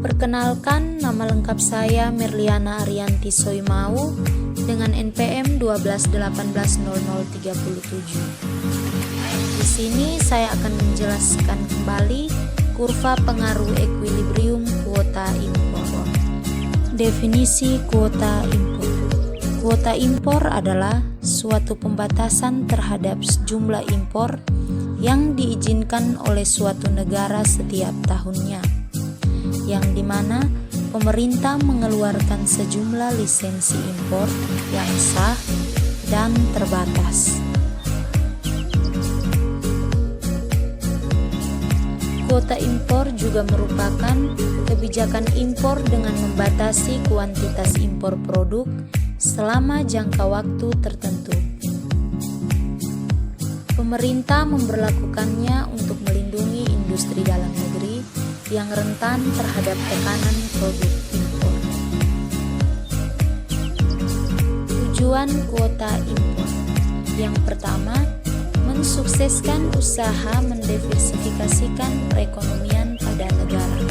Perkenalkan, nama lengkap saya Merliana Arianti Soimau dengan NPM 12180037. Di sini saya akan menjelaskan kembali kurva pengaruh ekuilibrium kuota impor. Definisi kuota impor. Kuota impor adalah suatu pembatasan terhadap jumlah impor yang diizinkan oleh suatu negara setiap tahunnya, yang dimana pemerintah mengeluarkan sejumlah lisensi impor yang sah dan terbatas. Kuota impor juga merupakan kebijakan impor dengan membatasi kuantitas impor produk selama jangka waktu tertentu. Pemerintah memberlakukannya untuk melindungi industri dalam negeri yang rentan terhadap tekanan produk impor. Tujuan kuota impor. Yang pertama, mensukseskan usaha mendiversifikasikan perekonomian pada negara,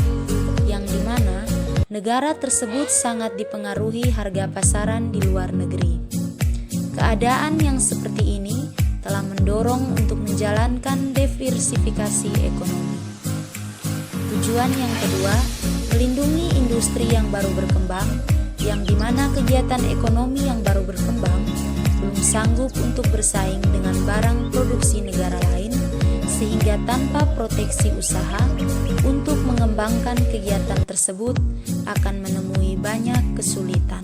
yang dimana negara tersebut sangat dipengaruhi harga pasaran di luar negeri. Keadaan yang seperti ini telah mendorong untuk menjalankan diversifikasi ekonomi. Tujuan yang kedua, melindungi industri yang baru berkembang, yang dimana kegiatan ekonomi yang baru berkembang belum sanggup untuk bersaing dengan barang produksi negara lain, sehingga tanpa proteksi usaha untuk mengembangkan kegiatan tersebut akan menemui banyak kesulitan.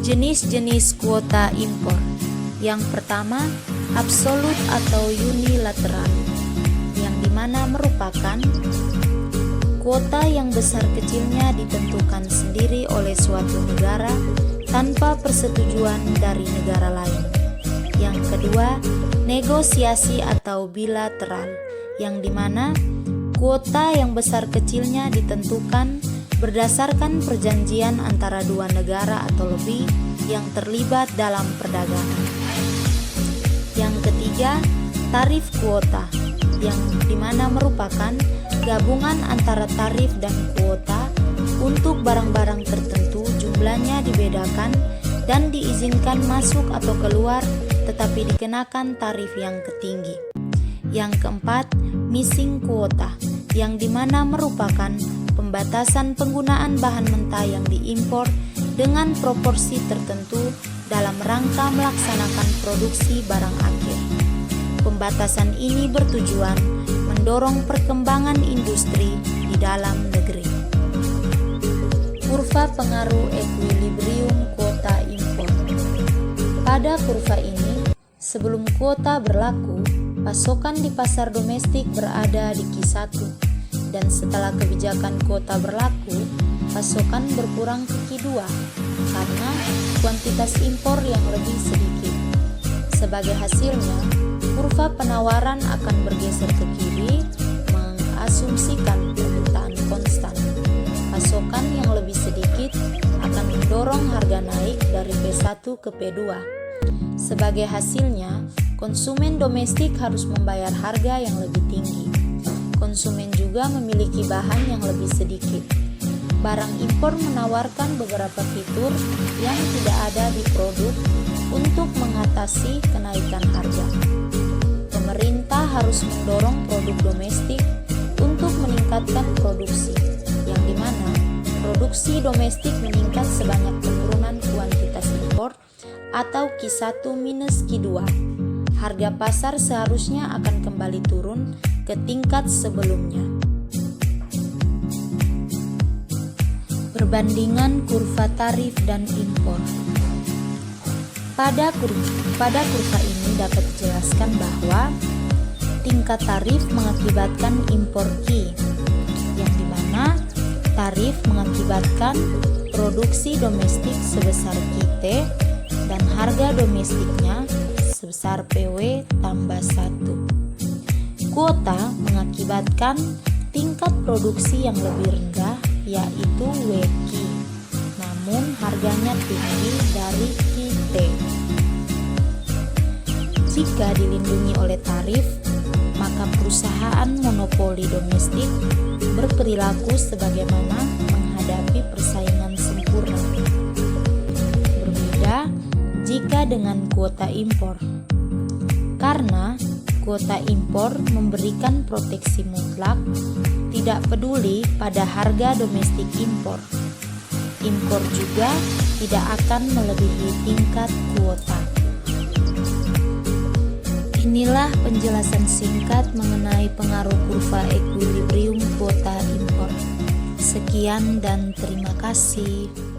Jenis-jenis kuota impor. Yang pertama, absolut atau unilateral, yang dimana merupakan kuota yang besar kecilnya ditentukan sendiri oleh suatu negara tanpa persetujuan dari negara lain. Yang kedua, negosiasi atau bilateral, yang dimana kuota yang besar kecilnya ditentukan berdasarkan perjanjian antara dua negara atau lebih yang terlibat dalam perdagangan. Yang ketiga, tarif kuota, yang dimana merupakan gabungan antara tarif dan kuota untuk barang-barang tertentu, jumlahnya dibedakan dan diizinkan masuk atau keluar tetapi dikenakan tarif yang tertinggi. Yang keempat, missing kuota, yang dimana merupakan pembatasan penggunaan bahan mentah yang diimpor dengan proporsi tertentu dalam rangka melaksanakan produksi barang akhir. Pembatasan ini bertujuan mendorong perkembangan industri di dalam negeri. Kurva pengaruh ekuilibrium kuota impor. Pada kurva ini, sebelum kuota berlaku, pasokan di pasar domestik berada di Q1, dan setelah kebijakan kuota berlaku, pasokan berkurang ke Q2 karena kuantitas impor yang lebih sedikit. Sebagai hasilnya, kurva penawaran akan bergeser ke kiri, mengasumsikan permintaan konstan. Pasokan yang lebih sedikit akan mendorong harga naik dari P1 ke P2. Sebagai hasilnya, konsumen domestik harus membayar harga yang lebih tinggi. Konsumen juga memiliki bahan yang lebih sedikit. Barang impor menawarkan beberapa fitur yang tidak ada di produk untuk mengatasi kenaikan harga. Pemerintah harus mendorong produk domestik untuk meningkatkan produksi, yang dimana produksi domestik meningkat sebanyak penurunan kuantitas impor atau Q1 minus Q2. Harga pasar seharusnya akan kembali turun ke tingkat sebelumnya. Perbandingan kurva tarif dan impor. Pada kurva ini dapat dijelaskan bahwa tingkat tarif mengakibatkan impor Q, yang dimana tarif mengakibatkan produksi domestik sebesar QT dan harga domestiknya sebesar PW tambah 1. Kuota mengakibatkan tingkat produksi yang lebih rendah, yaitu WQ, namun harganya tinggi dari QT. Jika dilindungi oleh tarif, maka perusahaan monopoli domestik berperilaku sebagaimana menghadapi persaingan sempurna. Berbeda jika dengan kuota impor, karena kuota impor memberikan proteksi mutlak, tidak peduli pada harga domestik impor. Impor juga tidak akan melebihi tingkat kuota. Inilah penjelasan singkat mengenai pengaruh kurva ekuilibrium kuota impor. Sekian dan terima kasih.